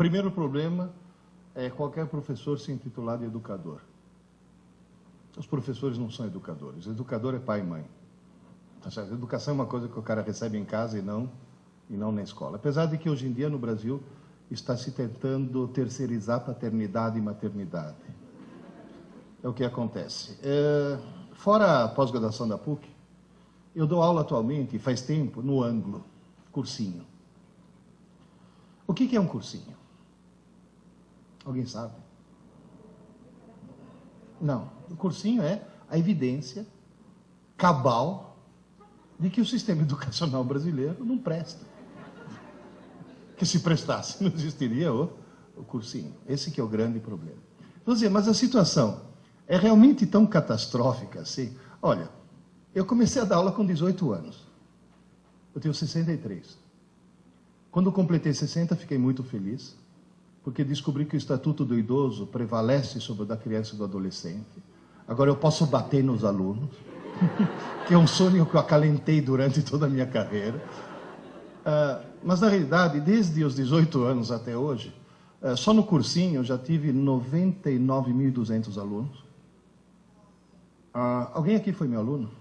Primeiro problema é qualquer professor se intitular de educador. Os professores não são educadores. Educador é pai e mãe. Tá certo? Educação é uma coisa que o cara recebe em casa e não na escola. Apesar de que hoje em dia no Brasil está se tentando terceirizar paternidade e maternidade. É o que acontece. Fora a pós-graduação da PUC, eu dou aula atualmente, faz tempo, no Anglo, cursinho. O que é um cursinho? Alguém sabe? Não. O cursinho é a evidência cabal de que o sistema educacional brasileiro não presta. Que se prestasse, não existiria o cursinho. Esse que é o grande problema. Vou dizer, mas a situação é realmente tão catastrófica assim? Olha, eu comecei a dar aula com 18 anos. Eu tenho 63. Quando eu completei 60, fiquei muito feliz, porque descobri que o Estatuto do Idoso prevalece sobre o da criança e do adolescente. Agora eu posso bater nos alunos, que é um sonho que eu acalentei durante toda a minha carreira. Mas, na realidade, desde os 18 anos até hoje, só no cursinho eu já tive 99.200 alunos. Alguém aqui foi meu aluno?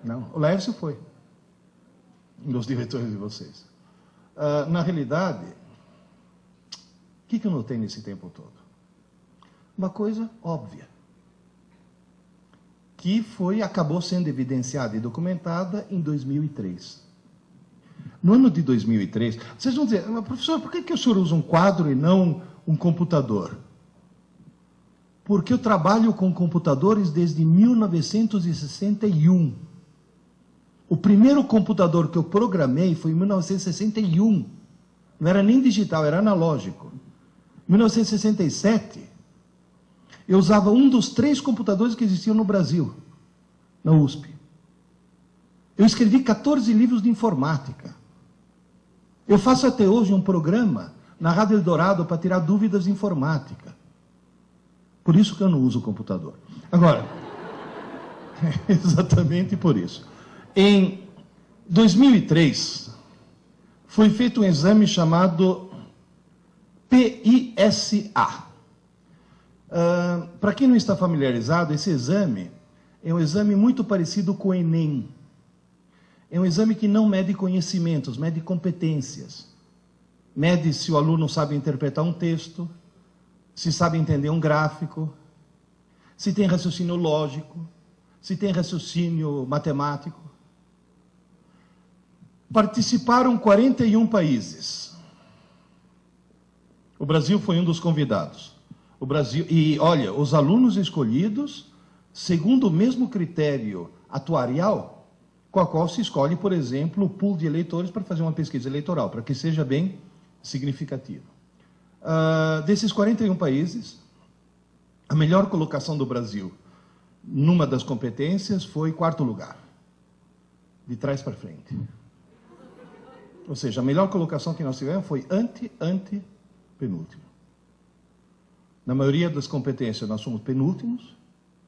Não. O Laércio foi. Um dos diretores de vocês. Na realidade, o que eu notei nesse tempo todo? Uma coisa óbvia, que acabou sendo evidenciada e documentada em 2003. No ano de 2003, vocês vão dizer, professor, por que o senhor usa um quadro e não um computador? Porque eu trabalho com computadores desde 1961. O primeiro computador que eu programei foi em 1961. Não era nem digital, era analógico. Em 1967, eu usava um dos 3 computadores que existiam no Brasil, na USP. Eu escrevi 14 livros de informática. Eu faço até hoje um programa na Rádio Eldorado para tirar dúvidas de informática. Por isso que eu não uso o computador. Agora, exatamente por isso. Em 2003, foi feito um exame chamado PISA. Para quem não está familiarizado, esse exame é um exame muito parecido com o Enem. É um exame que não mede conhecimentos, mede competências. Mede se o aluno sabe interpretar um texto, se sabe entender um gráfico, se tem raciocínio lógico, se tem raciocínio matemático. Participaram 41 países. O Brasil foi um dos convidados. O Brasil, e olha, os alunos escolhidos, segundo o mesmo critério atuarial, com a qual se escolhe, por exemplo, o pool de eleitores para fazer uma pesquisa eleitoral, para que seja bem significativo. Desses 41 países, a melhor colocação do Brasil numa das competências foi 4º lugar, de trás para frente. Ou seja, a melhor colocação que nós tivemos foi penúltimo. Na maioria das competências nós somos penúltimos,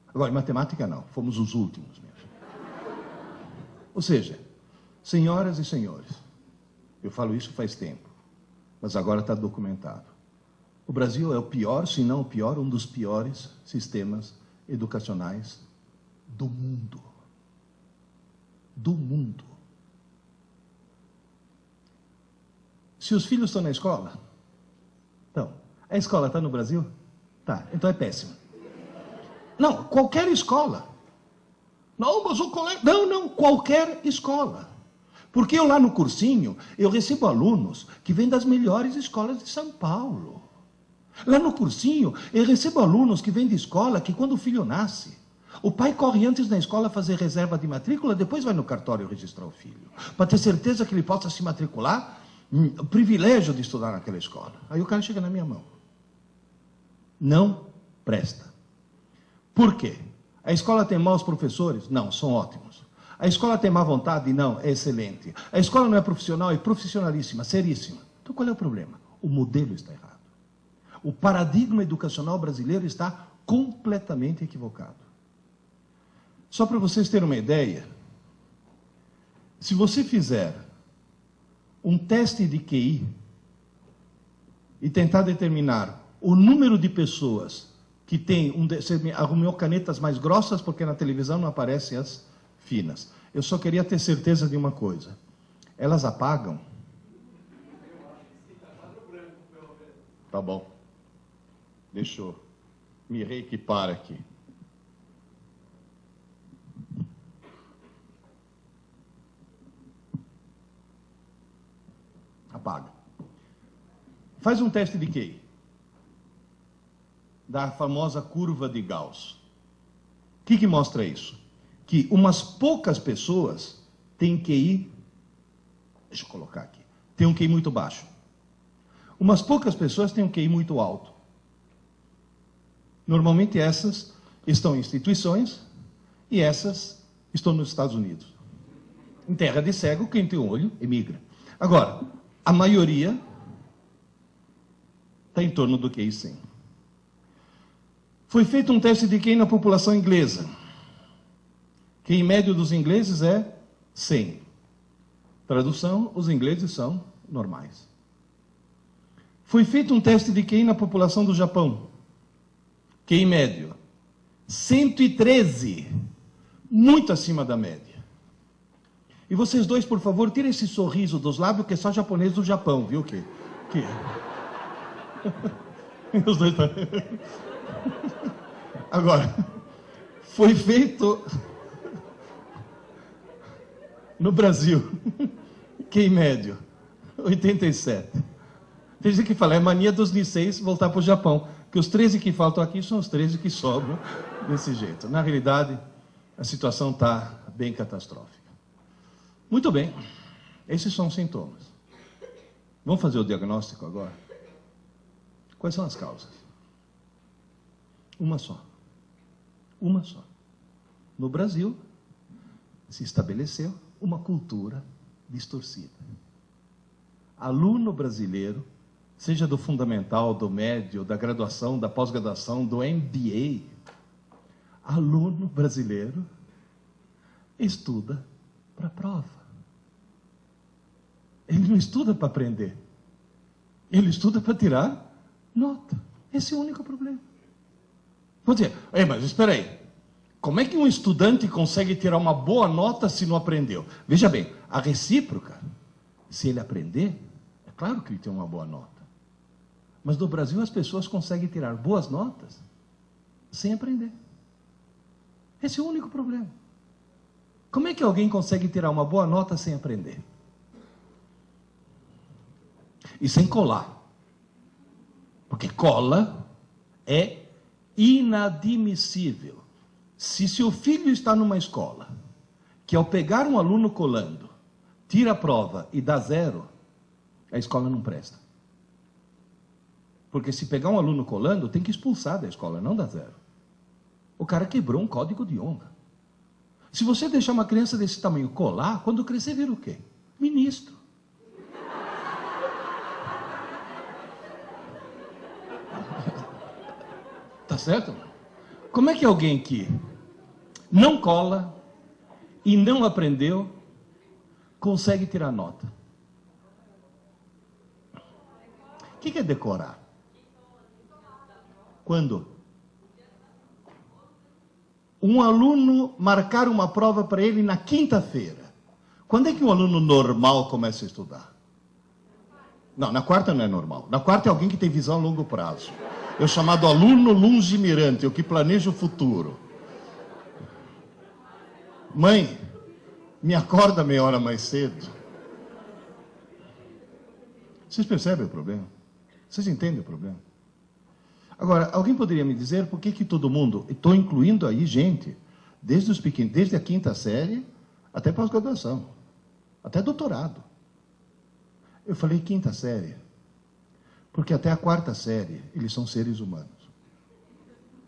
agora em matemática não, fomos os últimos mesmo. Ou seja, senhoras e senhores, eu falo isso faz tempo, mas agora está documentado. O Brasil é o pior, se não o pior, um dos piores sistemas educacionais do mundo. Do mundo. Se os filhos estão na escola, então, a escola está no Brasil? Tá, então é péssimo. Não, qualquer escola. Não, mas o colégio... Não, qualquer escola. Porque eu lá no cursinho, eu recebo alunos que vêm das melhores escolas de São Paulo. Lá no cursinho, eu recebo alunos que vêm de escola que quando o filho nasce, o pai corre antes na escola fazer reserva de matrícula, depois vai no cartório registrar o filho. Para ter certeza que ele possa se matricular, o privilégio de estudar naquela escola. Aí o cara chega na minha mão. Não presta. Por quê? A escola tem maus professores? Não, são ótimos. A escola tem má vontade? Não, é excelente. A escola não é profissional? É profissionalíssima, seríssima. Então qual é o problema? O modelo está errado. O paradigma educacional brasileiro está completamente equivocado. Só para vocês terem uma ideia, se você fizer um teste de QI e tentar determinar o número de pessoas que tem... Você arrumou canetas mais grossas, porque na televisão não aparecem as finas. Eu só queria ter certeza de uma coisa. Elas apagam? Tá bom. Deixa eu me reequipar aqui. Apaga. Faz um teste de QI. Da famosa curva de Gauss. O que mostra isso? Que umas poucas pessoas têm QI... Deixa eu colocar aqui. Tem um QI muito baixo. Umas poucas pessoas têm um QI muito alto. Normalmente essas estão em instituições e essas estão nos Estados Unidos. Em terra de cego, quem tem um olho emigra. Agora, a maioria está em torno do QI 100. Foi feito um teste de QI na população inglesa. QI médio dos ingleses é 100. Tradução, os ingleses são normais. Foi feito um teste de QI na população do Japão. QI médio, 113. Muito acima da média. E vocês dois, por favor, tirem esse sorriso dos lábios, que é só japonês do Japão, viu? Os dois tá... Agora, foi feito no Brasil, QI médio, 87. Tem gente que fala, é mania dos Niseis voltar para o Japão, que os 13 que faltam aqui são os 13 que sobram desse jeito. Na realidade, a situação está bem catastrófica. Muito bem, esses são os sintomas. Vamos fazer o diagnóstico agora? Quais são as causas? Uma só. Uma só. No Brasil, se estabeleceu uma cultura distorcida. Aluno brasileiro, seja do fundamental, do médio, da graduação, da pós-graduação, do MBA, aluno brasileiro estuda para a prova. Ele não estuda para aprender. Ele estuda para tirar nota. Esse é o único problema. Vou dizer, mas espera aí. Como é que um estudante consegue tirar uma boa nota se não aprendeu? Veja bem, a recíproca, se ele aprender, é claro que ele tem uma boa nota. Mas no Brasil as pessoas conseguem tirar boas notas sem aprender. Esse é o único problema. Como é que alguém consegue tirar uma boa nota sem aprender? E sem colar. Porque cola é inadmissível. Se seu filho está numa escola, que ao pegar um aluno colando, tira a prova e dá 0, a escola não presta. Porque se pegar um aluno colando, tem que expulsar da escola, não dá 0. O cara quebrou um código de honra. Se você deixar uma criança desse tamanho colar, quando crescer vira o quê? Ministro. Tá certo? Como é que alguém que não cola e não aprendeu consegue tirar nota? O que é decorar? Quando? Um aluno marcar uma prova para ele na quinta-feira. Quando é que um aluno normal começa a estudar? Não, na quarta não é normal. Na quarta é alguém que tem visão a longo prazo. É o chamado aluno lungimirante, o que planeja o futuro. Mãe, me acorda meia hora mais cedo. Vocês percebem o problema? Vocês entendem o problema? Agora, alguém poderia me dizer por que todo mundo, estou incluindo aí gente, desde os pequenos, desde a quinta série até pós-graduação, até doutorado. Eu falei quinta série, porque até a quarta série eles são seres humanos.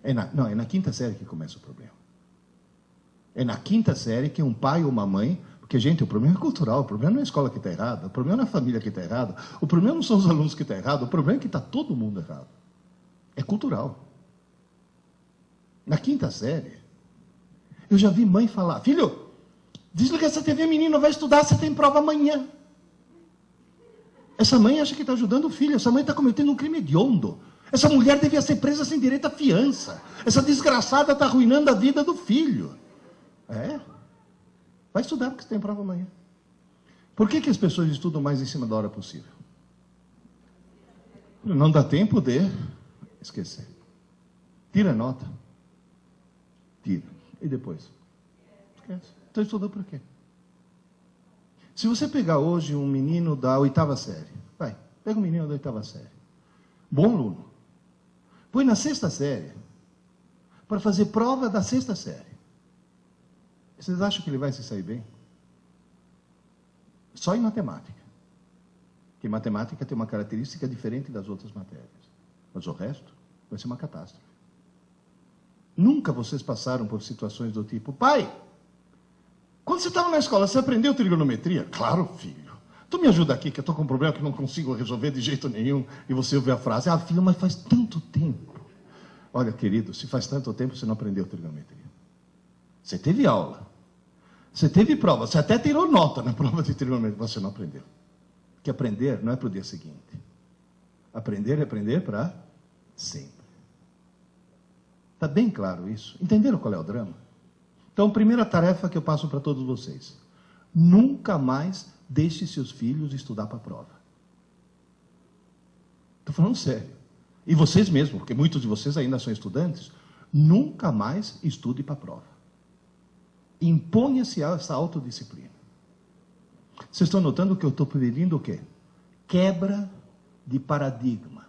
É na quinta série que começa o problema. É na quinta série que um pai ou uma mãe... Porque, gente, o problema é cultural, o problema não é a escola que está errada, o problema não é a família que está errada, o problema não são os alunos que estão errados, o problema é que está todo mundo errado. É cultural. Na quinta série, eu já vi mãe falar, filho, desliga essa TV, menino, vai estudar, você tem prova amanhã. Essa mãe acha que está ajudando o filho, essa mãe está cometendo um crime hediondo. Essa mulher devia ser presa sem direito à fiança. Essa desgraçada está arruinando a vida do filho. É? Vai estudar porque você tem prova amanhã. Por que as pessoas estudam mais em cima da hora possível? Não dá tempo de esquecer. Tira a nota. Tira. E depois? Esquece. Então estudou por quê? Se você pegar hoje um menino da 8ª série, vai, pega um menino da 8ª série, bom aluno, põe na 6ª série, para fazer prova da 6ª série. Vocês acham que ele vai se sair bem? Só em matemática. Porque matemática tem uma característica diferente das outras matérias. Mas o resto vai ser uma catástrofe. Nunca vocês passaram por situações do tipo, pai, quando você estava na escola, você aprendeu trigonometria? Claro, filho. Tu me ajuda aqui, que eu estou com um problema que não consigo resolver de jeito nenhum. E você ouve a frase, ah, filho, mas faz tanto tempo. Olha, querido, se faz tanto tempo, você não aprendeu trigonometria. Você teve aula. Você teve prova. Você até tirou nota na prova de trigonometria. Você não aprendeu. Porque aprender não é para o dia seguinte. Aprender é aprender para sempre. Está bem claro isso? Entenderam qual é o drama? Então, primeira tarefa que eu passo para todos vocês. Nunca mais deixe seus filhos estudar para a prova. Estou falando sério. E vocês mesmos, porque muitos de vocês ainda são estudantes, nunca mais estude para a prova. Imponha-se essa autodisciplina. Vocês estão notando que eu estou pedindo o quê? Quebra de paradigma.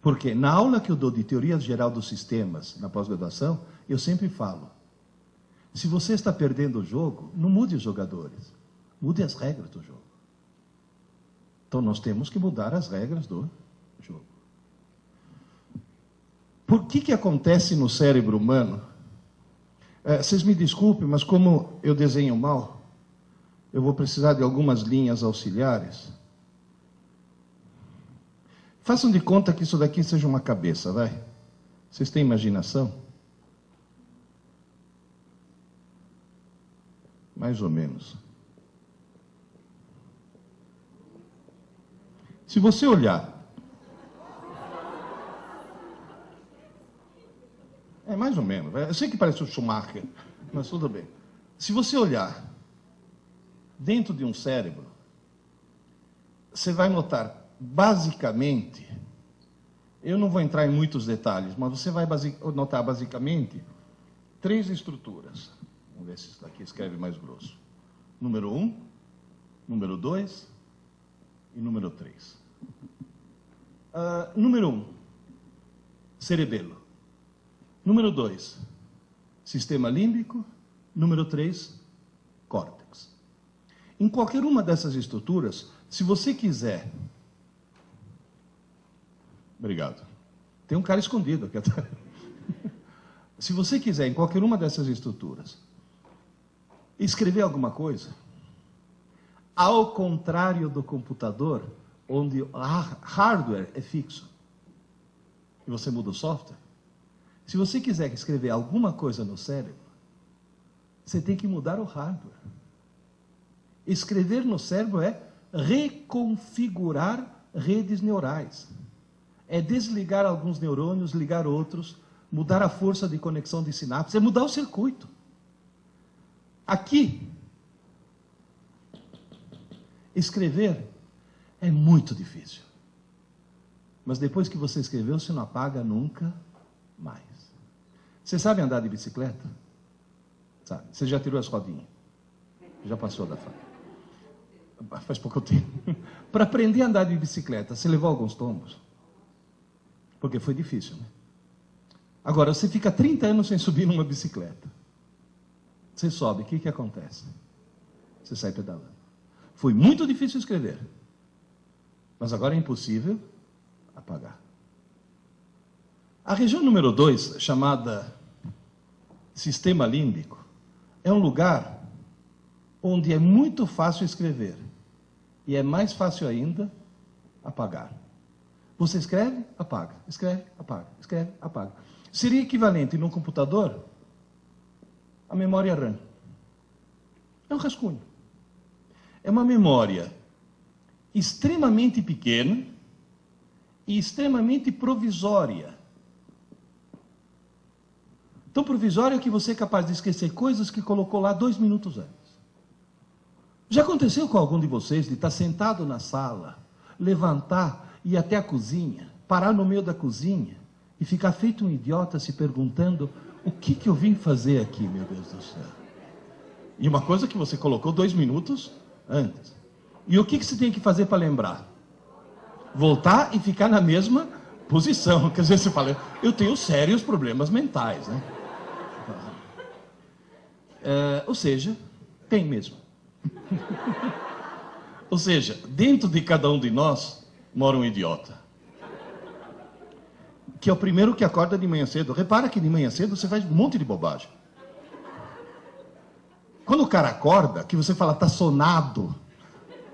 Porque na aula que eu dou de teoria geral dos sistemas, na pós-graduação, eu sempre falo, se você está perdendo o jogo, não mude os jogadores, mude as regras do jogo. Então nós temos que mudar as regras do jogo. Por que acontece no cérebro humano? Vocês me desculpem, mas como eu desenho mal, eu vou precisar de algumas linhas auxiliares. Façam de conta que isso daqui seja uma cabeça, vai. Vocês têm imaginação? Mais ou menos. Se você olhar... É mais ou menos. Eu sei que parece o Schumacher, mas tudo bem. Se você olhar dentro de um cérebro, você vai notar, basicamente, eu não vou entrar em muitos detalhes, mas você vai notar, basicamente, 3 estruturas. Vamos ver se isso daqui escreve mais grosso. Número 1, número 2 e número 3. Número 1, cerebelo. Número 2, sistema límbico. Número 3, córtex. Em qualquer uma dessas estruturas, se você quiser... Obrigado. Tem um cara escondido aqui atrás. Se você quiser, em qualquer uma dessas estruturas, escrever alguma coisa, ao contrário do computador, onde o hardware é fixo, e você muda o software, se você quiser escrever alguma coisa no cérebro, você tem que mudar o hardware. Escrever no cérebro é reconfigurar redes neurais. É desligar alguns neurônios, ligar outros, mudar a força de conexão de sinapses, é mudar o circuito. Aqui, escrever é muito difícil. Mas depois que você escreveu, você não apaga nunca mais. Você sabe andar de bicicleta? Sabe? Você já tirou as rodinhas? Já passou da fase? Faz pouco tempo. Para aprender a andar de bicicleta, você levou alguns tombos? Porque foi difícil, né? Agora, você fica 30 anos sem subir numa bicicleta. Você sobe, o que acontece? Você sai pedalando. Foi muito difícil escrever. Mas agora é impossível apagar. A região número 2, chamada sistema límbico, é um lugar onde é muito fácil escrever. E é mais fácil ainda apagar. Você escreve, apaga. Escreve, apaga. Escreve, apaga. Seria equivalente num computador à memória RAM. É um rascunho. É uma memória extremamente pequena e extremamente provisória. Tão provisória que você é capaz de esquecer coisas que colocou lá 2 minutos antes. Já aconteceu com algum de vocês de estar sentado na sala, levantar e ir até a cozinha, parar no meio da cozinha e ficar feito um idiota se perguntando: o que eu vim fazer aqui, meu Deus do céu? E uma coisa que você colocou 2 minutos antes. E o que você tem que fazer para lembrar? Voltar e ficar na mesma posição. Quer dizer, você fala: eu tenho sérios problemas mentais, né? Ou seja, tem mesmo. Ou seja, dentro de cada um de nós mora um idiota. Que é o primeiro que acorda de manhã cedo. Repara que de manhã cedo você faz um monte de bobagem. Quando o cara acorda, que você fala, tá sonado,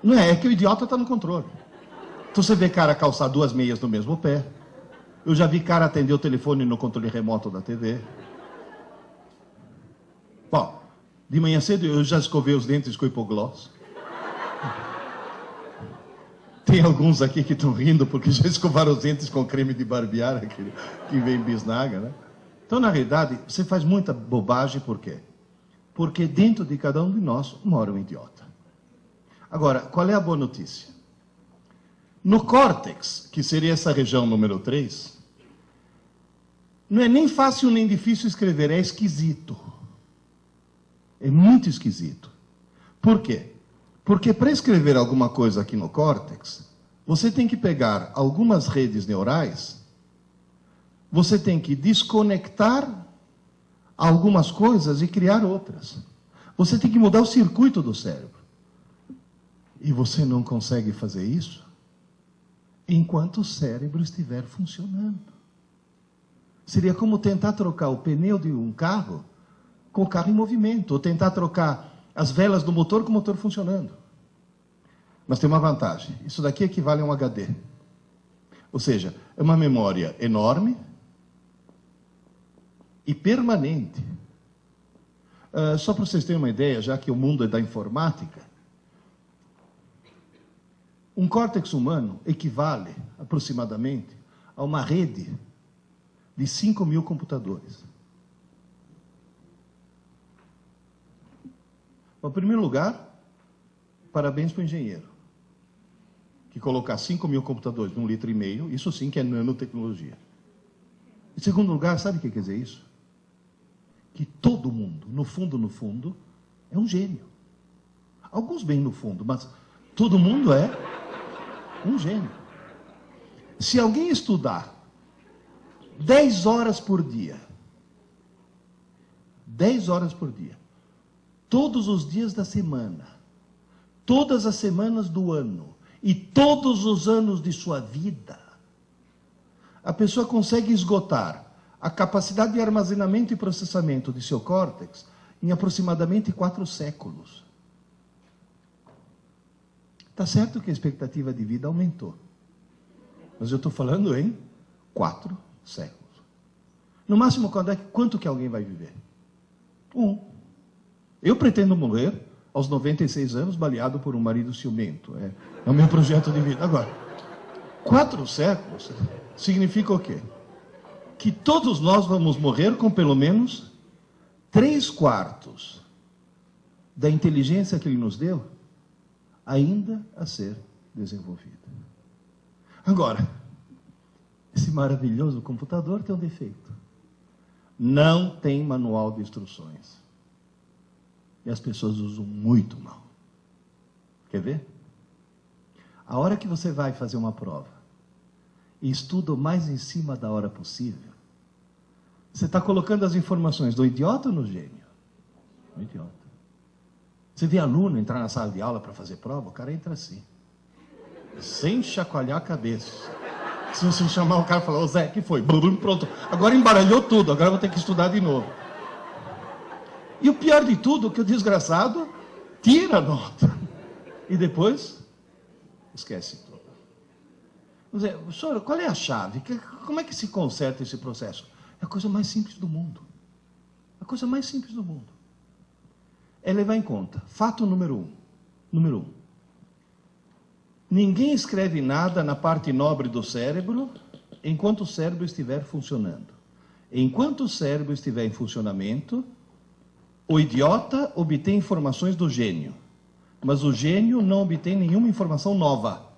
não é que o idiota tá no controle. Então você vê cara calçar 2 meias no mesmo pé. Eu já vi cara atender o telefone no controle remoto da TV. Bom, de manhã cedo eu já escovei os dentes com hipoglós. Tem alguns aqui que estão rindo porque já escovaram os dentes com creme de barbear, aquele que vem bisnaga, né? Então, na realidade, você faz muita bobagem, por quê? Porque dentro de cada um de nós mora um idiota. Agora, qual é a boa notícia? No córtex, que seria essa região número 3, não é nem fácil nem difícil escrever, é esquisito. É muito esquisito. Por quê? Porque para escrever alguma coisa aqui no córtex, você tem que pegar algumas redes neurais, você tem que desconectar algumas coisas e criar outras. Você tem que mudar o circuito do cérebro. E você não consegue fazer isso enquanto o cérebro estiver funcionando. Seria como tentar trocar o pneu de um carro com o carro em movimento, ou tentar trocar as velas do motor com o motor funcionando. Mas tem uma vantagem. Isso daqui equivale a um HD. Ou seja, é uma memória enorme e permanente. Só para vocês terem uma ideia, já que o mundo é da informática, um córtex humano equivale aproximadamente a uma rede de 5.000 computadores. Em primeiro lugar, parabéns para o engenheiro, que colocar 5.000 computadores num 1,5 litro, isso sim que é nanotecnologia. Em segundo lugar, sabe o que quer dizer isso? Que todo mundo, no fundo, é um gênio. Alguns bem no fundo, mas todo mundo é um gênio. Se alguém estudar 10 horas por dia, 10 horas por dia, todos os dias da semana, todas as semanas do ano e todos os anos de sua vida, a pessoa consegue esgotar a capacidade de armazenamento e processamento de seu córtex em aproximadamente 4 séculos. Está certo que a expectativa de vida aumentou, mas eu estou falando em 4 séculos. No máximo, quanto que alguém vai viver? 1. Eu pretendo morrer aos 96 anos, baleado por um marido ciumento. É o meu projeto de vida. Agora, 4 séculos significa o quê? Que todos nós vamos morrer com pelo menos 3/4 da inteligência que ele nos deu ainda a ser desenvolvida. Agora, esse maravilhoso computador tem um defeito. Não tem manual de instruções. E as pessoas usam muito mal. Quer ver? A hora que você vai fazer uma prova e estuda o mais em cima da hora possível, você está colocando as informações do idiota ou no gênio? No idiota. Você vê aluno entrar na sala de aula para fazer prova, o cara entra assim, sem chacoalhar a cabeça. Se você chamar o cara e falar, ô Zé, que foi? Pronto, agora embaralhou tudo, agora eu vou ter que estudar de novo. E o pior de tudo, que o desgraçado tira a nota. E depois, esquece tudo. Vamos dizer, senhor, qual é a chave? Como é que se conserta esse processo? É a coisa mais simples do mundo. A coisa mais simples do mundo. É levar em conta, fato número 1. Ninguém escreve nada na parte nobre do cérebro enquanto o cérebro estiver funcionando. Enquanto o cérebro estiver em funcionamento, o idiota obtém informações do gênio, mas o gênio não obtém nenhuma informação nova.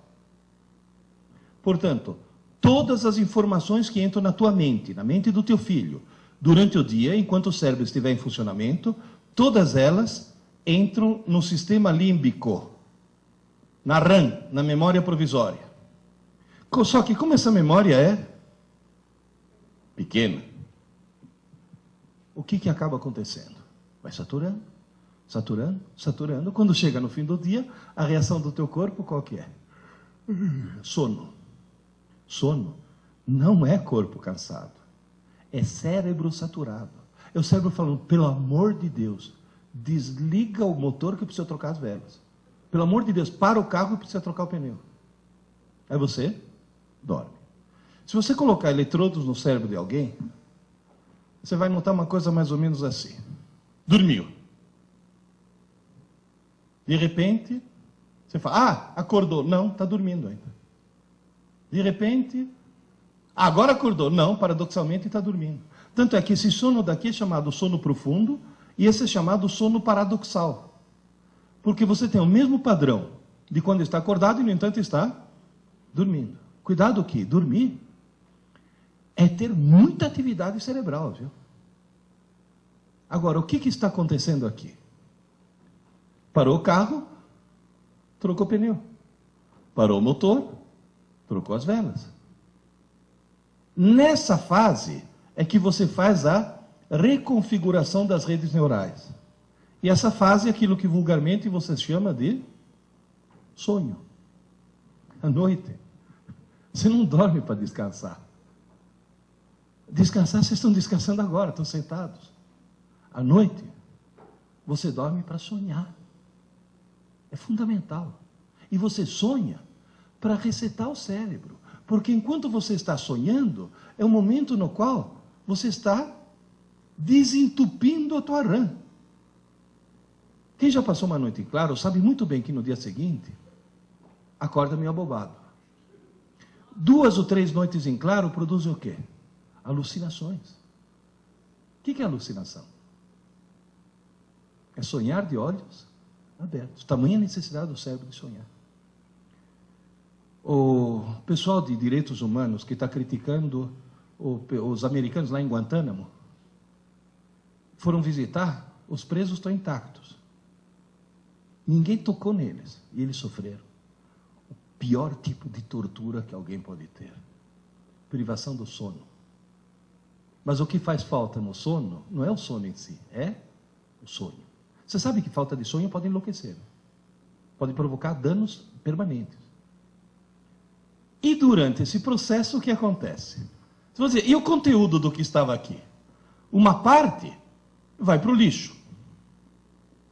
Portanto, todas as informações que entram na tua mente, na mente do teu filho, durante o dia, enquanto o cérebro estiver em funcionamento, todas elas entram no sistema límbico, na RAM, na memória provisória. Só que como essa memória é pequena, o que acaba acontecendo? Vai saturando, saturando, saturando. Quando chega no fim do dia, a reação do teu corpo qual que é? Sono. Sono não é corpo cansado, é cérebro saturado. É o cérebro falando, pelo amor de Deus, desliga o motor que eu preciso trocar as velas. Pelo amor de Deus, para o carro que precisa trocar o pneu. Aí você dorme. Se você colocar eletrodos no cérebro de alguém, você vai notar uma coisa mais ou menos assim. Dormiu. De repente, você fala, acordou. Não, está dormindo ainda. De repente, agora acordou. Não, paradoxalmente está dormindo. Tanto é que esse sono daqui é chamado sono profundo e esse é chamado sono paradoxal. Porque você tem o mesmo padrão de quando está acordado e, no entanto, está dormindo. Cuidado que dormir é ter muita atividade cerebral, viu? Agora, o que está acontecendo aqui? Parou o carro, trocou o pneu. Parou o motor, trocou as velas. Nessa fase é que você faz a reconfiguração das redes neurais. E essa fase é aquilo que vulgarmente você chama de sonho. À noite. Você não dorme para descansar. Descansar, vocês estão descansando agora, estão sentados. À noite, você dorme para sonhar. É fundamental. E você sonha para resetar o cérebro. Porque enquanto você está sonhando, é o momento no qual você está desentupindo a tua RAM. Quem já passou uma noite em claro sabe muito bem que no dia seguinte acorda meio abobado. 2 ou 3 noites em claro produzem o quê? Alucinações. O que é alucinação? É sonhar de olhos abertos. Tamanha necessidade do cérebro de sonhar. O pessoal de direitos humanos que está criticando os americanos lá em Guantánamo foram visitar, os presos estão intactos. Ninguém tocou neles e eles sofreram o pior tipo de tortura que alguém pode ter. Privação do sono. Mas o que faz falta no sono não é o sono em si, é o sonho. Você sabe que falta de sonho pode enlouquecer. Pode provocar danos permanentes. E durante esse processo, o que acontece? Você vai dizer, e o conteúdo do que estava aqui? Uma parte vai para o lixo.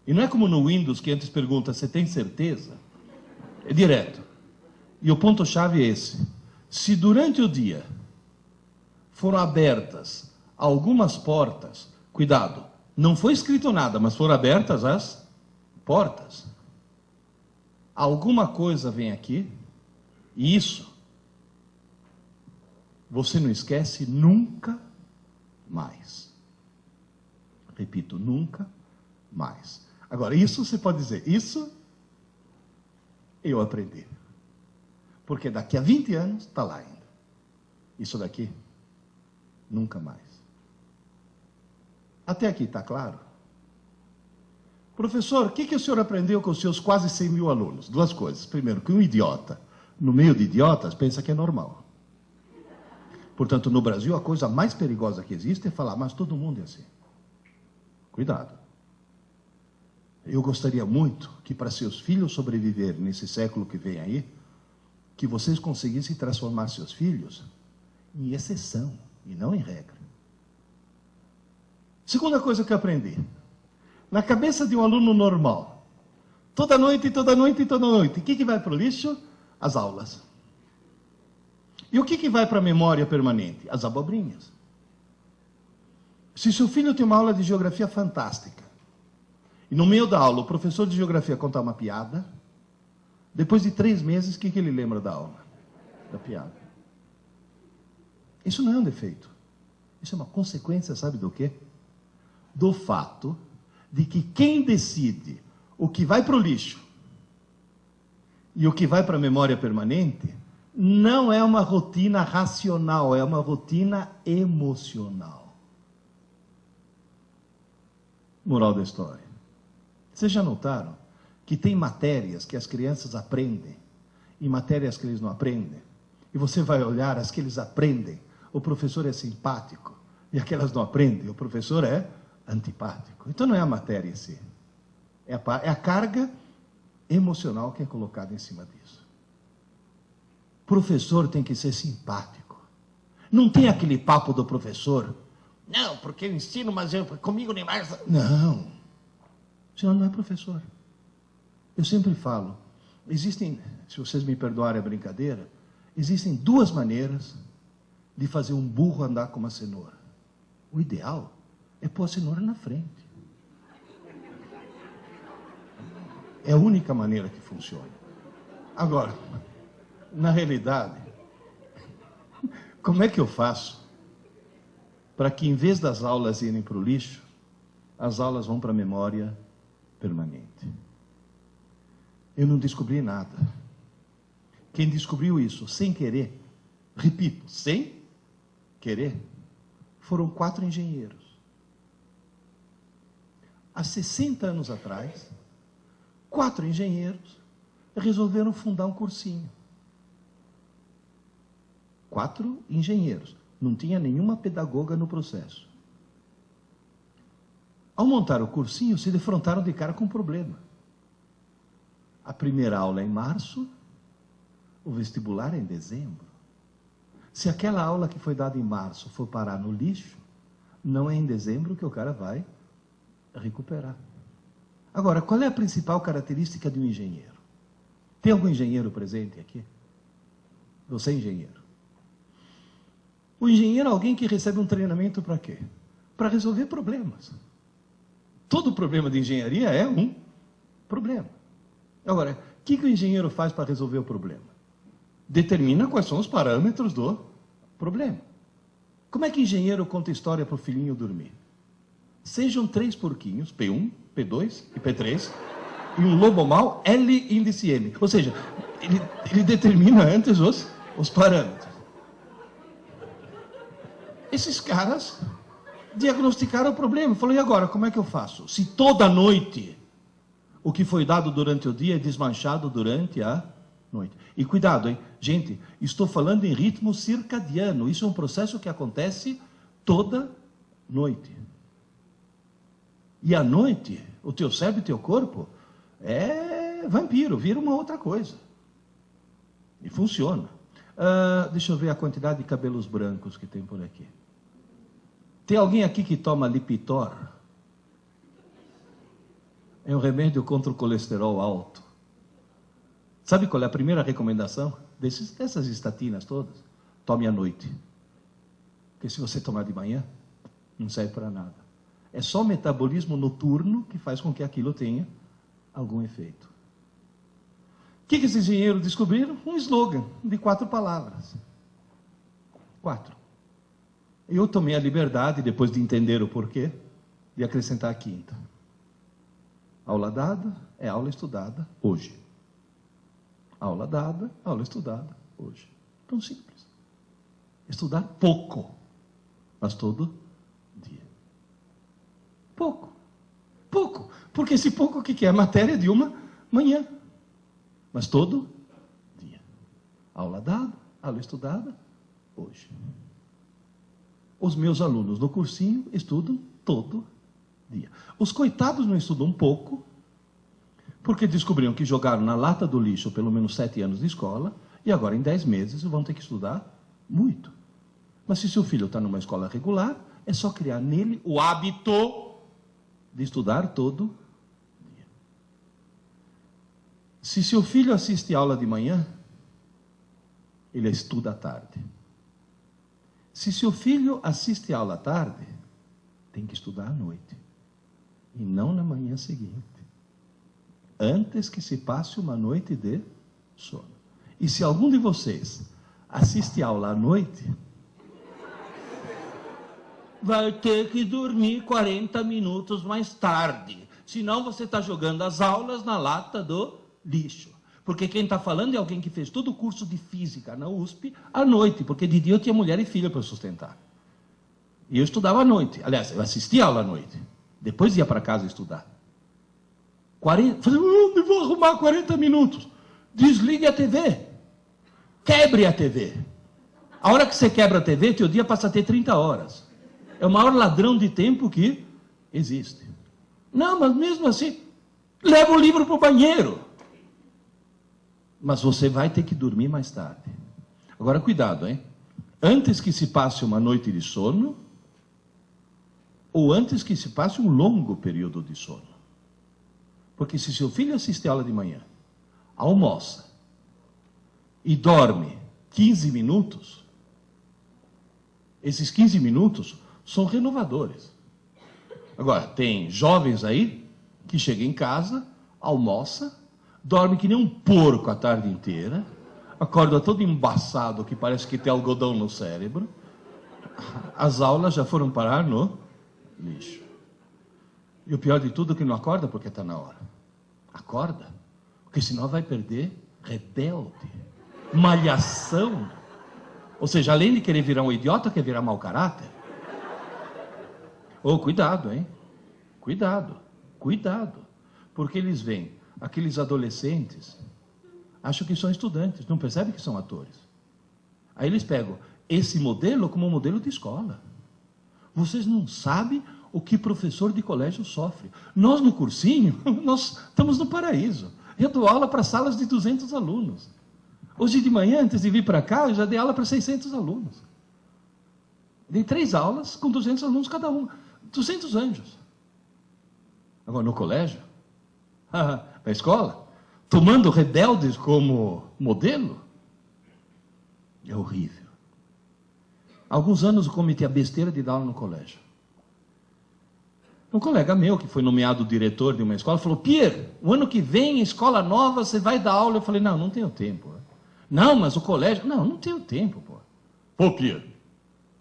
E não é como no Windows, que antes pergunta, você tem certeza? É direto. E o ponto-chave é esse. Se durante o dia foram abertas algumas portas, cuidado, não foi escrito nada, mas foram abertas as portas. Alguma coisa vem aqui, e isso você não esquece nunca mais. Repito, nunca mais. Agora, isso você pode dizer, isso eu aprendi. Porque daqui a 20 anos está lá ainda. Isso daqui, nunca mais. Até aqui, está claro? Professor, o que o senhor aprendeu com os seus quase 100 mil alunos? 2 coisas. Primeiro, que um idiota, no meio de idiotas, pensa que é normal. Portanto, no Brasil, a coisa mais perigosa que existe é falar, mas todo mundo é assim. Cuidado. Eu gostaria muito que, para seus filhos sobreviverem nesse século que vem aí, que vocês conseguissem transformar seus filhos em exceção e não em regra. Segunda coisa que eu aprendi. Na cabeça de um aluno normal, toda noite, toda noite, toda noite, o que vai para o lixo? As aulas. E o que vai para a memória permanente? As abobrinhas. Se seu filho tem uma aula de geografia fantástica, e no meio da aula o professor de geografia contar uma piada, Depois de 3 meses, o que ele lembra da aula? Da piada. Isso não é um defeito. Isso é uma consequência, sabe do quê? Do fato de que quem decide o que vai para o lixo e o que vai para a memória permanente não é uma rotina racional, é uma rotina emocional. Moral da história. Vocês já notaram que tem matérias que as crianças aprendem e matérias que eles não aprendem? E você vai olhar as que eles aprendem, o professor é simpático, e aquelas não aprendem, o professor é antipático. Então não é a matéria em si, é a carga emocional que é colocada em cima disso. O professor tem que ser simpático. Não tem aquele papo do professor, não, porque eu ensino, mas comigo nem mais. Não, o senhor não é professor. Eu sempre falo, existem, se vocês me perdoarem a brincadeira, existem 2 maneiras de fazer um burro andar com uma cenoura. O ideal é pôr a cenoura na frente. É a única maneira que funciona. Agora, na realidade, como é que eu faço para que, em vez das aulas irem para o lixo, as aulas vão para a memória permanente? Eu não descobri nada. Quem descobriu isso sem querer, repito, sem querer, foram 4 engenheiros. Há 60 anos atrás, 4 engenheiros resolveram fundar um cursinho. 4 engenheiros. Não tinha nenhuma pedagoga no processo. Ao montar o cursinho, se defrontaram de cara com um problema. A primeira aula é em março, o vestibular é em dezembro. Se aquela aula que foi dada em março for parar no lixo, não é em dezembro que o cara vai recuperar. Agora, qual é a principal característica de um engenheiro? Tem algum engenheiro presente aqui? Você é engenheiro. O engenheiro é alguém que recebe um treinamento para quê? Para resolver problemas. Todo problema de engenharia é um problema. Agora, o que o engenheiro faz para resolver o problema? Determina quais são os parâmetros do problema. Como é que o engenheiro conta história para o filhinho dormir? Sejam 3 porquinhos, P1, P2 e P3, e um lobo mau, L índice N. Ou seja, ele determina antes os parâmetros. Esses caras diagnosticaram o problema. Falou, e agora, como é que eu faço? Se toda noite o que foi dado durante o dia é desmanchado durante a noite. E cuidado, hein? Gente, estou falando em ritmo circadiano. Isso é um processo que acontece toda noite. E à noite, o teu cérebro e o teu corpo é vampiro, vira uma outra coisa. E funciona. Deixa eu ver a quantidade de cabelos brancos que tem por aqui. Tem alguém aqui que toma Lipitor? É um remédio contra o colesterol alto. Sabe qual é a primeira recomendação dessas estatinas todas? Tome à noite. Porque se você tomar de manhã, não serve para nada. É só o metabolismo noturno que faz com que aquilo tenha algum efeito. O que esses engenheiros descobriram? Um slogan de 4 palavras. 4. Eu tomei a liberdade, depois de entender o porquê, de acrescentar a 5ª. Aula dada é aula estudada hoje. Aula dada, aula estudada hoje. Tão simples. Estudar pouco, mas todo dia. Pouco. Pouco. Porque esse pouco, o que é? A matéria de uma manhã. Mas todo dia. Aula dada, aula estudada hoje. Os meus alunos no cursinho estudam todo dia. Os coitados não estudam pouco, porque descobriram que jogaram na lata do lixo pelo menos 7 anos de escola, e agora em 10 meses vão ter que estudar muito. Mas se seu filho está numa escola regular, é só criar nele o hábito de estudar todo dia. Se seu filho assiste aula de manhã, ele estuda à tarde. Se seu filho assiste aula à tarde, tem que estudar à noite. E não na manhã seguinte. Antes que se passe uma noite de Sono. E se algum de vocês assiste aula à noite, vai ter que dormir 40 minutos mais tarde. Senão você está jogando as aulas na lata do lixo. Porque quem está falando é alguém que fez todo o curso de física na USP à noite, porque de dia eu tinha mulher e filha para sustentar. E eu estudava à noite. Aliás, eu assistia aula à noite. Depois ia para casa estudar. Falei, eu vou arrumar 40 minutos. Desligue a TV. Quebre a TV. A hora que você quebra a TV, teu dia passa a ter 30 horas. É o maior ladrão de tempo que existe. Não, mas mesmo assim, leva o livro para o banheiro. Mas você vai ter que dormir mais tarde. Agora, cuidado, hein? Antes que se passe uma noite de sono, ou antes que se passe um longo período de sono. Porque se seu filho assiste a aula de manhã, almoça e dorme 15 minutos, esses 15 minutos são renovadores. Agora, tem jovens aí que chegam em casa, almoça, dorme que nem um porco a tarde inteira, acorda todo embaçado, que parece que tem algodão no cérebro. As aulas já foram parar no lixo. E o pior de tudo é que não acorda porque está na hora. Acorda, porque senão vai perder rebelde, malhação. Ou seja, além de querer virar um idiota, quer virar mau caráter. Oh, cuidado, hein? Cuidado, cuidado. Porque eles veem aqueles adolescentes, acham que são estudantes, não percebem que são atores. Aí eles pegam esse modelo como um modelo de escola. Vocês não sabem o que professor de colégio sofre. Nós, no cursinho, nós estamos no paraíso. Eu dou aula para salas de 200 alunos. Hoje de manhã, antes de vir para cá, eu já dei aula para 600 alunos. Dei 3 aulas com 200 alunos cada uma. 200 anjos. Agora, no colégio, na escola, tomando rebeldes como modelo, é horrível. Há alguns anos eu cometi a besteira de dar aula no colégio. Um colega meu, que foi nomeado diretor de uma escola, falou, Pierre, o ano que vem, escola nova, você vai dar aula. Eu falei, não tenho tempo. Não, mas o colégio... Não tenho tempo, pô. Pô, Pierre,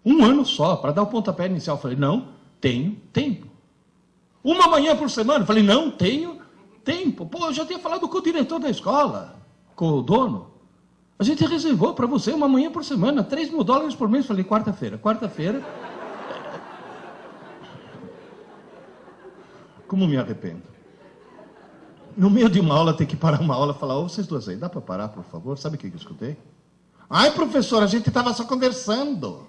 um ano só, para dar o pontapé inicial. Eu falei, não, tenho tempo. Uma manhã por semana. Eu falei, não, tenho tempo. Pô, eu já tinha falado com o diretor da escola, com o dono. A gente reservou para você uma manhã por semana, $3.000 por mês. Eu falei, quarta-feira. Como me arrependo. No meio de uma aula, tem que parar uma aula e falar, vocês duas aí, dá para parar, por favor? Sabe o que eu escutei? Ai, professor, a gente estava só conversando.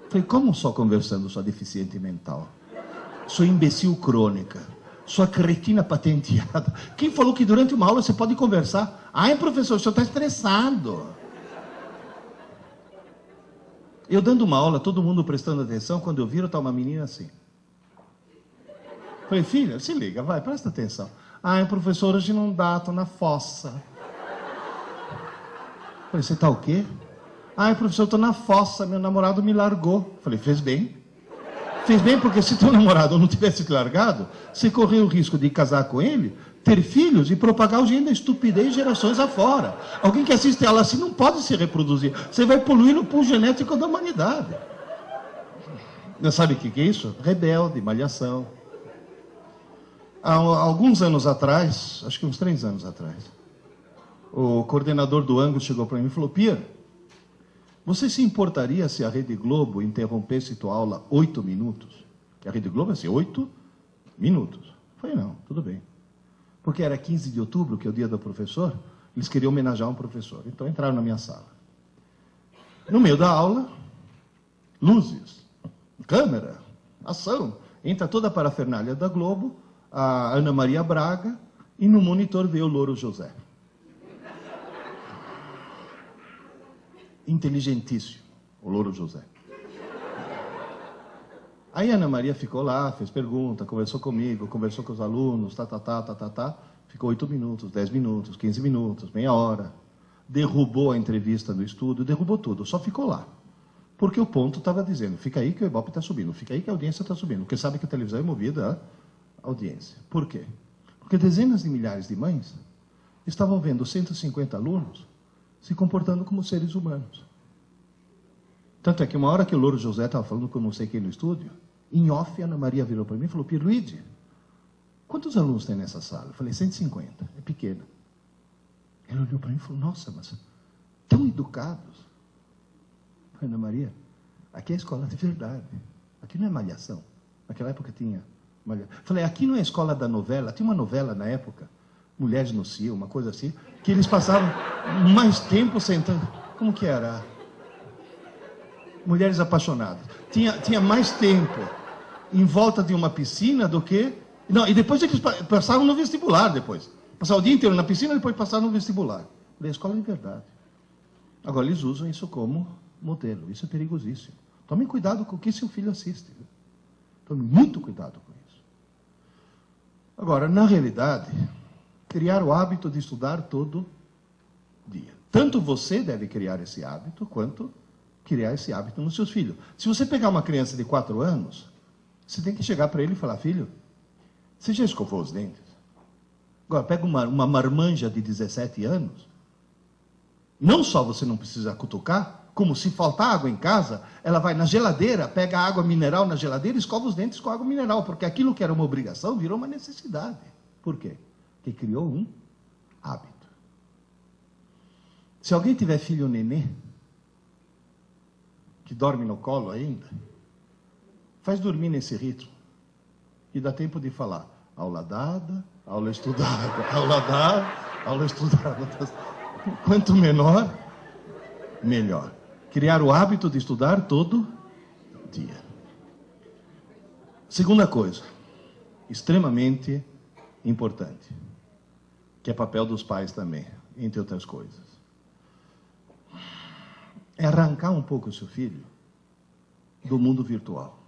Falei, como só conversando, sua deficiente mental? Sua imbecil crônica. Sua cretina patenteada. Quem falou que durante uma aula você pode conversar? Ai, professor, o senhor está estressado. Eu dando uma aula, todo mundo prestando atenção, quando eu viro, está uma menina assim. Falei, filha, se liga, vai, presta atenção. Ai, professor, hoje não dá, estou na fossa. Falei, você está o quê? Ai, professor, estou na fossa, meu namorado me largou. Falei, fez bem. Fez bem porque se teu namorado não tivesse te largado, você correu o risco de casar com ele, ter filhos e propagar o gene da estupidez gerações afora. Alguém que assiste ela assim não pode se reproduzir. Você vai poluir o pool genético da humanidade. Não sabe o que é isso? Rebelde, malhação. Há alguns anos atrás, acho que uns 3 anos atrás, o coordenador do Angus chegou para mim e falou, Pierre, você se importaria se a Rede Globo interrompesse tua aula 8 minutos? Que a Rede Globo é assim, 8 minutos. Eu falei, não, tudo bem. Porque era 15 de outubro, que é o dia do professor, eles queriam homenagear um professor. Então entraram na minha sala. No meio da aula, luzes, câmera, ação. Entra toda a parafernália da Globo, a Ana Maria Braga, e no monitor veio o Louro José. Inteligentíssimo, o Louro José. Aí a Ana Maria ficou lá, fez pergunta, conversou comigo, conversou com os alunos, ficou 8 minutos, 10 minutos, 15 minutos, meia hora. Derrubou a entrevista do estúdio, derrubou tudo, só ficou lá. Porque o ponto estava dizendo, fica aí que o Ibope está subindo, fica aí que a audiência está subindo, porque sabe que a televisão é movida a audiência. Por quê? Porque dezenas de milhares de mães estavam vendo 150 alunos se comportando como seres humanos. Tanto é que uma hora que o Louro José estava falando com não sei quem no estúdio, em off, a Ana Maria virou para mim e falou: Pierluigi, quantos alunos tem nessa sala? Eu falei: 150, é pequena. Ele olhou para mim e falou: nossa, mas tão educados. Eu falei: Ana Maria, aqui é a escola de verdade. Aqui não é malhação. Naquela época tinha malhação. Eu falei: aqui não é a escola da novela. Tinha uma novela na época, Mulheres no Cio, uma coisa assim, que eles passavam mais tempo sentando. Como que era? Mulheres Apaixonadas. Tinha mais tempo em volta de uma piscina do que... Não, e depois eles passavam no vestibular depois. Passavam o dia inteiro na piscina e depois passavam no vestibular. Da escola de verdade. Agora, eles usam isso como modelo. Isso é perigosíssimo. Tomem cuidado com o que seu filho assiste. Tomem muito cuidado com isso. Agora, na realidade, criar o hábito de estudar todo dia. Tanto você deve criar esse hábito, quanto criar esse hábito nos seus filhos. Se você pegar uma criança de 4 anos, você tem que chegar para ele e falar: filho, você já escovou os dentes? Agora, pega uma marmanja de 17 anos, não só você não precisa cutucar, como se faltar água em casa, ela vai na geladeira, pega a água mineral na geladeira e escova os dentes com água mineral, porque aquilo que era uma obrigação virou uma necessidade. Por quê? Porque criou um hábito. Se alguém tiver filho nenê, que dorme no colo ainda, faz dormir nesse ritmo. E dá tempo de falar: aula dada, aula estudada, aula dada, aula estudada. Quanto menor, melhor. Criar o hábito de estudar todo dia. Segunda coisa, extremamente importante, que é papel dos pais também, entre outras coisas. É arrancar um pouco o seu filho do mundo virtual.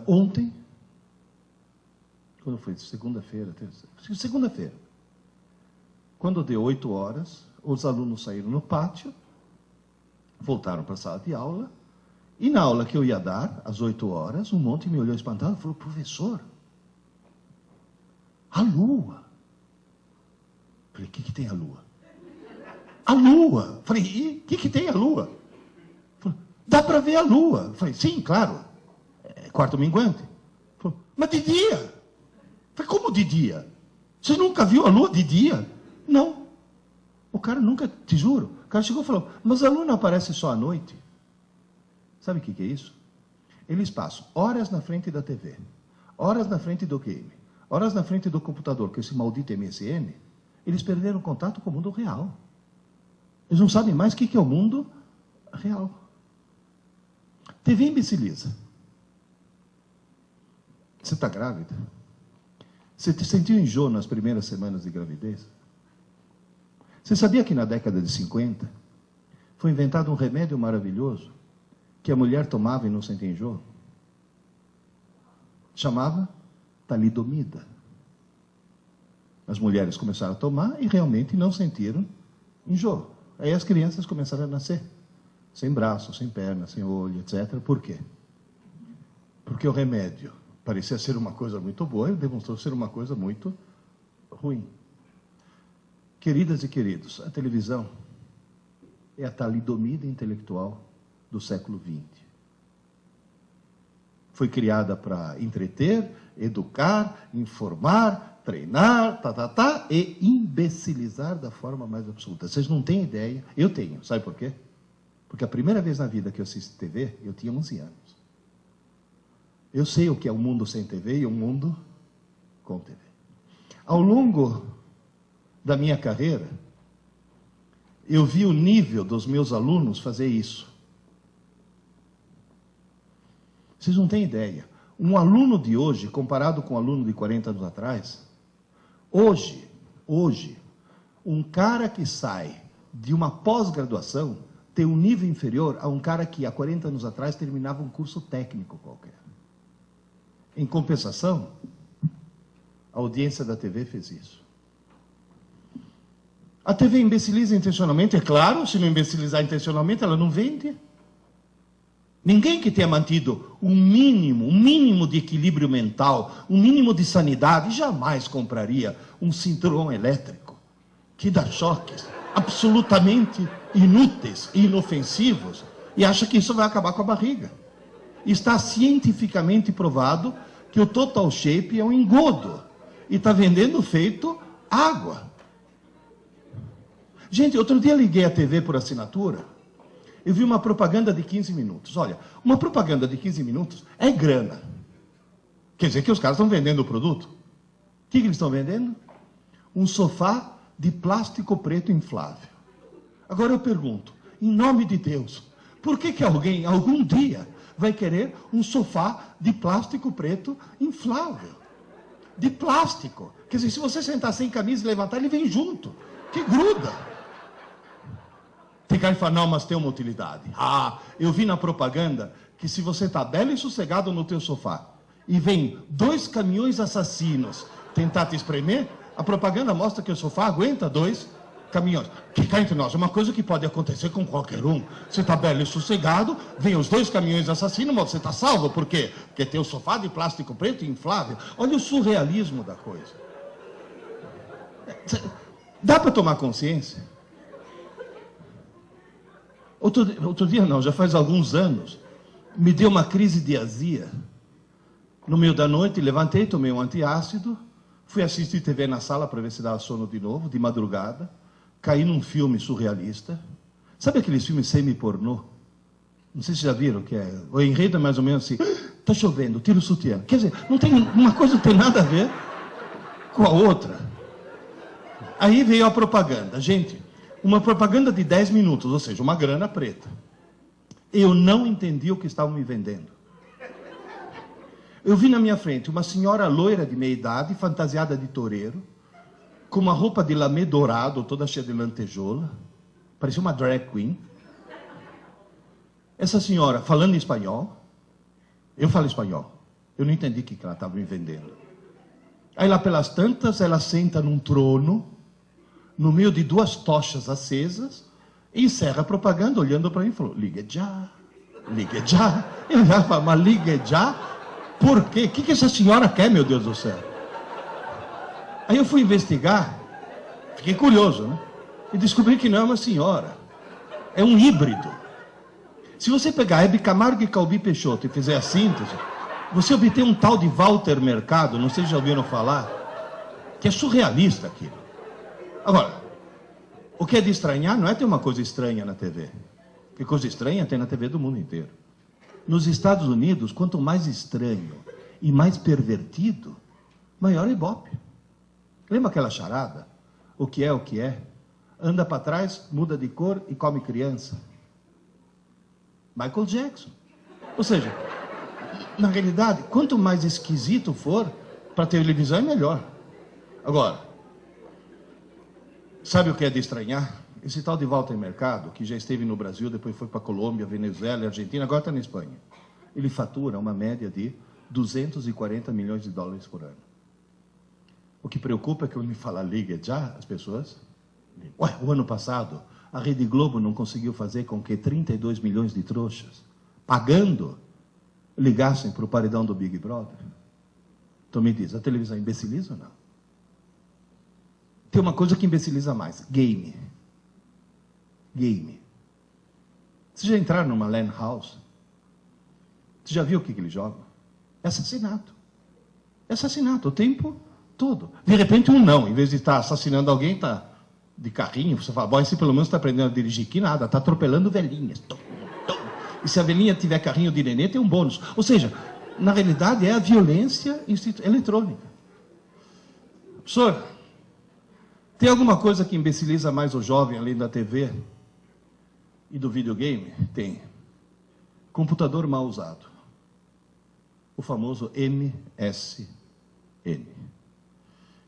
Ontem, quando foi? Segunda-feira, segunda-feira, quando deu 8 horas, os alunos saíram no pátio, voltaram para a sala de aula, e na aula que eu ia dar, às 8 horas, um monte me olhou espantado e falou: professor, a lua. Falei: o que tem a lua? A lua. Falei: e o que tem a lua? Falei: dá para ver a lua. Falei: sim, claro. É quarto minguante. Falei: mas de dia? Falei: como de dia? Você nunca viu a lua de dia? Não. O cara nunca, te juro. O cara chegou e falou: mas a lua não aparece só à noite. Sabe o que é isso? Eles passam horas na frente da TV, horas na frente do game, horas na frente do computador, com esse maldito MSN. Eles perderam contato com o mundo real. Eles não sabem mais o que é o mundo real. TV imbeciliza. Você está grávida? Você sentiu enjoo nas primeiras semanas de gravidez? Você sabia que na década de 50 foi inventado um remédio maravilhoso que a mulher tomava e não sentia enjoo? Chamava talidomida. As mulheres começaram a tomar e realmente não sentiram enjoo. Aí as crianças começaram a nascer, sem braço, sem perna, sem olho, etc. Por quê? Porque o remédio parecia ser uma coisa muito boa e demonstrou ser uma coisa muito ruim. Queridas e queridos, a televisão é a talidomida intelectual do século XX. Foi criada para entreter, educar, informar, treinar, e imbecilizar da forma mais absoluta. Vocês não têm ideia. Eu tenho. Sabe por quê? Porque a primeira vez na vida que eu assisti TV, eu tinha 11 anos. Eu sei o que é um mundo sem TV e um mundo com TV. Ao longo da minha carreira, eu vi o nível dos meus alunos fazer isso. Vocês não têm ideia. Um aluno de hoje, comparado com um aluno de 40 anos atrás, hoje, um cara que sai de uma pós-graduação tem um nível inferior a um cara que há 40 anos atrás terminava um curso técnico qualquer. Em compensação, a audiência da TV fez isso. A TV imbeciliza intencionalmente, é claro, se não imbecilizar intencionalmente, ela não vende. Ninguém que tenha mantido um mínimo de equilíbrio mental, um mínimo de sanidade, jamais compraria um cinturão elétrico que dá choques absolutamente inúteis e inofensivos e acha que isso vai acabar com a barriga. Está cientificamente provado que o Total Shape é um engodo e está vendendo feito água. Gente, outro dia liguei a TV por assinatura, eu vi uma propaganda de 15 minutos. Olha, uma propaganda de 15 minutos é grana. Quer dizer que os caras estão vendendo o produto. O que eles estão vendendo? Um sofá de plástico preto inflável. Agora eu pergunto, em nome de Deus, por que alguém, algum dia, vai querer um sofá de plástico preto inflável? De plástico. Quer dizer, se você sentar sem camisa e levantar, ele vem junto. Que gruda. Tem cara que fala, não, mas tem uma utilidade. Ah, eu vi na propaganda que se você está belo e sossegado no teu sofá e vem 2 caminhões assassinos tentar te espremer, a propaganda mostra que o sofá aguenta 2 caminhões. Que cá entre nós, é uma coisa que pode acontecer com qualquer um. Você está belo e sossegado, vem os 2 caminhões assassinos, mas você está salvo. Por quê? Porque tem o sofá de plástico preto inflável. Olha o surrealismo da coisa. Dá para tomar consciência? Outro dia não, já faz alguns anos, me deu uma crise de azia. No meio da noite, levantei, tomei um antiácido, fui assistir TV na sala para ver se dava sono de novo, de madrugada, caí num filme surrealista. Sabe aqueles filmes semi-pornô? Não sei se já viram, que é... O enredo é mais ou menos assim, está chovendo, tira o sutiã. Quer dizer, uma coisa não tem nada a ver com a outra. Aí veio a propaganda. Gente, uma propaganda de 10 minutos, ou seja, uma grana preta. Eu não entendi o que estavam me vendendo. Eu vi na minha frente uma senhora loira de meia idade, fantasiada de toureiro, com uma roupa de lamê dourado, toda cheia de lantejoula, parecia uma drag queen. Essa senhora falando em espanhol, eu falo espanhol, eu não entendi o que ela estava me vendendo. Aí lá pelas tantas, ela senta num trono, no meio de 2 tochas acesas, e encerra a propaganda olhando para mim e falou, ligue já, ligue já. Eu já falo, mas ligue já? Por quê? O que essa senhora quer, meu Deus do céu? Aí eu fui investigar, fiquei curioso, né? E descobri que não é uma senhora, é um híbrido. Se você pegar Hebe Camargo e Calbi Peixoto e fizer a síntese, você obtém um tal de Walter Mercado, não sei se já ouviram falar, que é surrealista aquilo. Agora, o que é de estranhar não é ter uma coisa estranha na TV. Que coisa estranha tem na TV do mundo inteiro. Nos Estados Unidos, quanto mais estranho e mais pervertido, maior ibope. Lembra aquela charada? O que é o que é? Anda para trás, muda de cor e come criança. Michael Jackson. Ou seja, na realidade, quanto mais esquisito for, para a televisão é melhor. Agora, sabe o que é de estranhar? Esse tal de Walter Mercado, que já esteve no Brasil, depois foi para a Colômbia, Venezuela e Argentina, agora está na Espanha. Ele fatura uma média de 240 milhões de dólares por ano. O que preocupa é que quando me fala liga já, as pessoas... Ué, o ano passado, a Rede Globo não conseguiu fazer com que 32 milhões de trouxas, pagando, ligassem para o paredão do Big Brother. Então me diz, a televisão imbeciliza ou não? Tem uma coisa que imbeciliza mais, game. Game. Vocês já entraram numa LAN house? Você já viu o que eles jogam? É assassinato. É assassinato o tempo todo. De repente um não, em vez de estar assassinando alguém, está de carrinho, você fala, bom, esse pelo menos está aprendendo a dirigir, que nada, está atropelando velhinhas. E se a velhinha tiver carrinho de nenê, tem um bônus. Ou seja, na realidade é a violência eletrônica. Professor, tem alguma coisa que imbeciliza mais o jovem, além da TV e do videogame? Tem. Computador mal usado. O famoso MSN.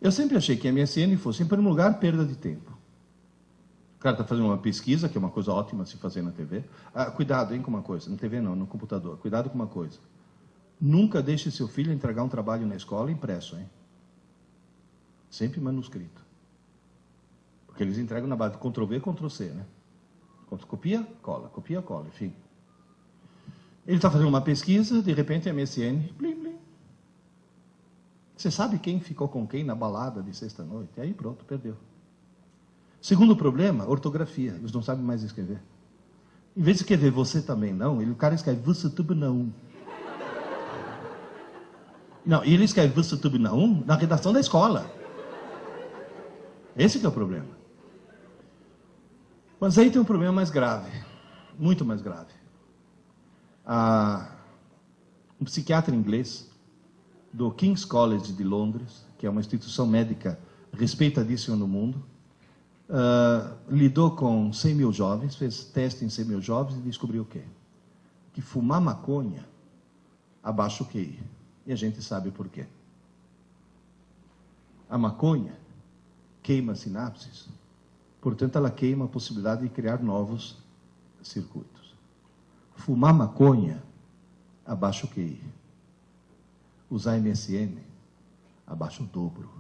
Eu sempre achei que MSN fosse, em primeiro lugar, perda de tempo. O cara está fazendo uma pesquisa, que é uma coisa ótima se fazer na TV. Ah, cuidado, hein, com uma coisa. Na TV não, no computador. Cuidado com uma coisa. Nunca deixe seu filho entregar um trabalho na escola impresso, hein? Sempre manuscrito. Porque eles entregam na base Ctrl-V, Ctrl-C, né? Copia, cola, enfim. Ele está fazendo uma pesquisa, de repente MSN, blim, blim. Você sabe quem ficou com quem na balada de sexta-noite? Aí pronto, perdeu. Segundo problema, ortografia. Eles não sabem mais escrever. Em vez de escrever você também não, o cara escreve você também não. Não, e ele escreve você também não na redação da escola. Esse que é o problema. Mas aí tem um problema mais grave, muito mais grave. Um psiquiatra inglês do King's College de Londres, que é uma instituição médica respeitadíssima no mundo, lidou com 100 mil jovens, fez teste em 100 mil jovens e descobriu o quê? Que fumar maconha abaixa o QI. E a gente sabe por quê. A maconha queima sinapses, portanto ela queima a possibilidade de criar novos circuitos. Fumar maconha abaixa o QI. Usar MSN abaixa o dobro.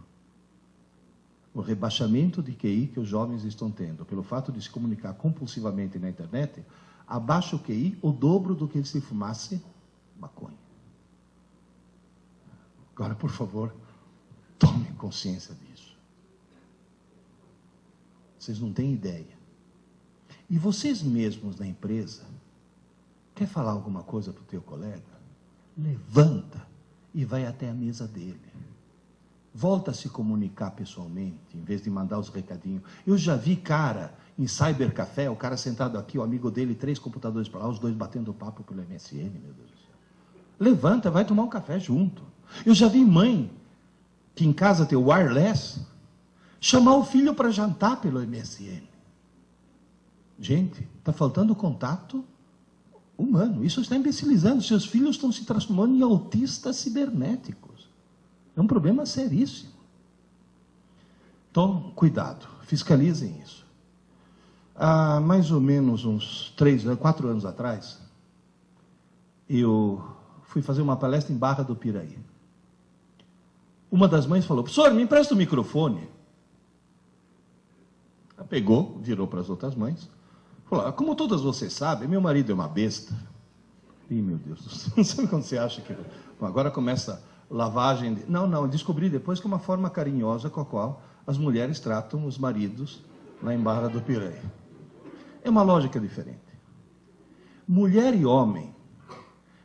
O rebaixamento de QI que os jovens estão tendo, pelo fato de se comunicar compulsivamente na internet, abaixa o QI o dobro do que se fumasse maconha. Agora, por favor, tomem consciência disso. Vocês não têm ideia. E vocês mesmos na empresa, quer falar alguma coisa para o teu colega? Levanta e vai até a mesa dele. Volta a se comunicar pessoalmente, em vez de mandar os recadinhos. Eu já vi cara em cybercafé, o cara sentado aqui, o amigo dele, 3 computadores para lá, os dois batendo papo pelo MSN, meu Deus do céu. Levanta, vai tomar um café junto. Eu já vi mãe, que em casa tem o wireless, chamar o filho para jantar pelo MSN. Gente, está faltando contato humano. Isso está imbecilizando. Seus filhos estão se transformando em autistas cibernéticos. É um problema seríssimo. Então, cuidado, fiscalizem isso. Há mais ou menos uns 4 anos atrás, eu fui fazer uma palestra em Barra do Piraí. Uma das mães falou: professor, me empresta o microfone. Ela pegou, virou para as outras mães, falou: como todas vocês sabem, meu marido é uma besta. Ih, meu Deus do céu, sabe quando você acha que... Bom, agora começa lavagem de... Não, descobri depois que é uma forma carinhosa com a qual as mulheres tratam os maridos lá em Barra do Piraí. É uma lógica diferente. Mulher e homem,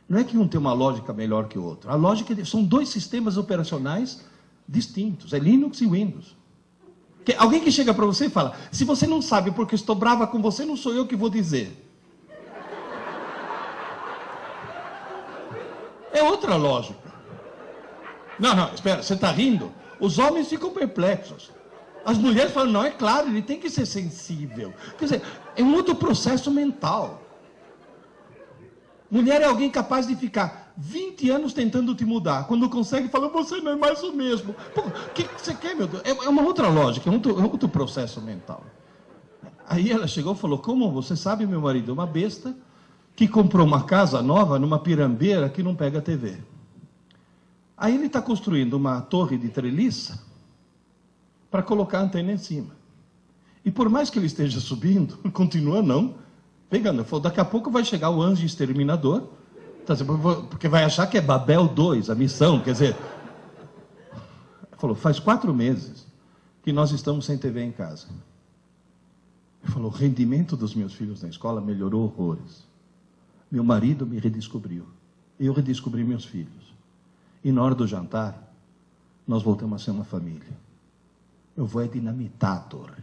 não é que um tem uma lógica melhor que o outro. A lógica são 2 sistemas operacionais distintos. É Linux e Windows. Alguém que chega para você e fala: se você não sabe porque estou brava com você, não sou eu que vou dizer. É outra lógica. Não, espera, você está rindo? Os homens ficam perplexos. As mulheres falam: não, é claro, ele tem que ser sensível. Quer dizer, é um outro processo mental. Mulher é alguém capaz de ficar 20 anos tentando te mudar. Quando consegue, fala: você não é mais o mesmo. O que você quer, meu Deus? É uma outra lógica, é um outro processo mental. Aí ela chegou e falou: como você sabe, meu marido é uma besta que comprou uma casa nova numa pirambeira que não pega TV. Aí ele está construindo uma torre de treliça para colocar a antena em cima. E por mais que ele esteja subindo, continua não pegando. Ele falou: daqui a pouco vai chegar o anjo exterminador, porque vai achar que é Babel 2, a missão, quer dizer... Ele falou: faz 4 meses que nós estamos sem TV em casa. Ele falou: o rendimento dos meus filhos na escola melhorou horrores. Meu marido me redescobriu. Eu redescobri meus filhos. E na hora do jantar, nós voltamos a ser uma família. Eu vou dinamitar a torre.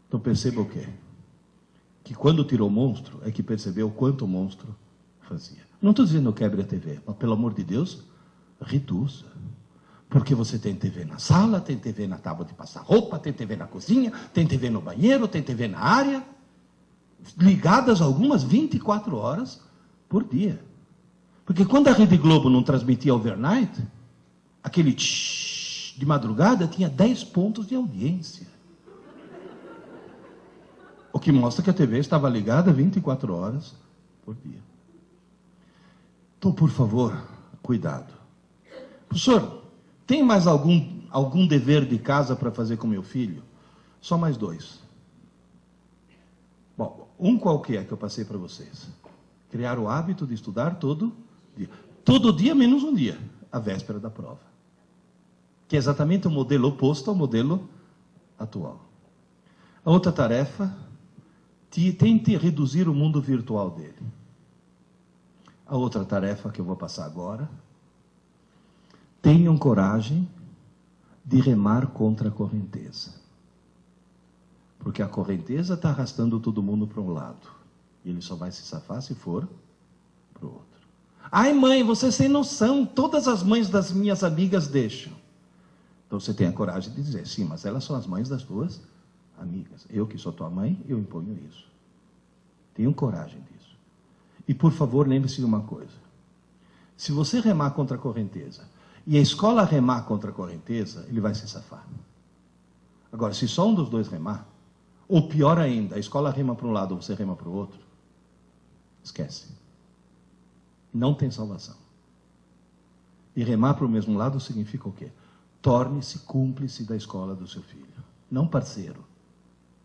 Então perceba o quê? Que quando tirou o monstro, é que percebeu quanto o monstro fazia. Não estou dizendo quebre a TV, mas pelo amor de Deus, reduza. Porque você tem TV na sala, tem TV na tábua de passar roupa, tem TV na cozinha, tem TV no banheiro, tem TV na área, ligadas algumas 24 horas por dia. Porque quando a Rede Globo não transmitia overnight, aquele tsh de madrugada tinha 10 pontos de audiência. O que mostra que a TV estava ligada 24 horas por dia. Então, por favor, cuidado. Professor, tem mais algum dever de casa para fazer com meu filho? Só mais 2. Bom, um qualquer que eu passei para vocês. Criar o hábito de estudar todo dia. Todo dia menos um dia, a véspera da prova. Que é exatamente o modelo oposto ao modelo atual. A outra tarefa, tente reduzir o mundo virtual dele. A outra tarefa que eu vou passar agora, tenham coragem de remar contra a correnteza. Porque a correnteza está arrastando todo mundo para um lado. E ele só vai se safar se for para o outro. Ai, mãe, você sem noção, todas as mães das minhas amigas deixam. Então você tem a coragem de dizer, sim, mas elas são as mães das tuas amigas. Eu que sou tua mãe, eu imponho isso. Tenham coragem disso. E por favor, lembre-se de uma coisa. Se você remar contra a correnteza, e a escola remar contra a correnteza, ele vai se safar. Agora, se só um dos dois remar, ou pior ainda, a escola rema para um lado ou você rema para o outro, esquece. Não tem salvação. E remar para o mesmo lado significa o quê? Torne-se cúmplice da escola do seu filho. Não parceiro,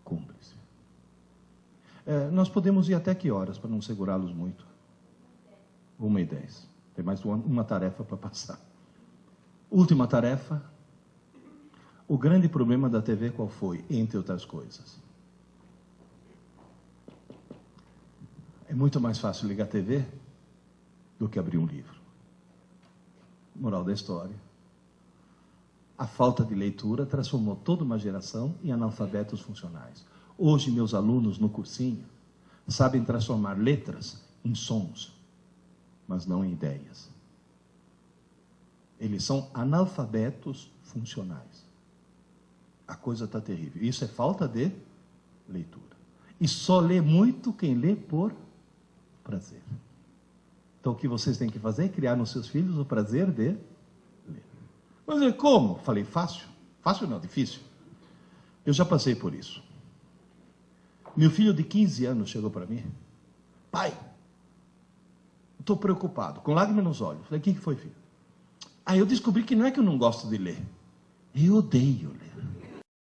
cúmplice. Nós podemos ir até que horas, para não segurá-los muito? 1h10. Tem mais uma tarefa para passar. Última tarefa. O grande problema da TV qual foi? Entre outras coisas. É muito mais fácil ligar a TV do que abrir um livro. Moral da história. A falta de leitura transformou toda uma geração em analfabetos funcionais. Hoje, meus alunos no cursinho sabem transformar letras em sons, mas não em ideias. Eles são analfabetos funcionais. A coisa está terrível. Isso é falta de leitura. E só lê muito quem lê por prazer. Então, o que vocês têm que fazer é criar nos seus filhos o prazer de ler. Mas como? Falei, fácil. Fácil não, difícil. Eu já passei por isso. Meu filho de 15 anos chegou para mim. Pai, estou preocupado, com lágrimas nos olhos. Falei, o que foi, filho? Eu descobri que não é que eu não gosto de ler. Eu odeio ler.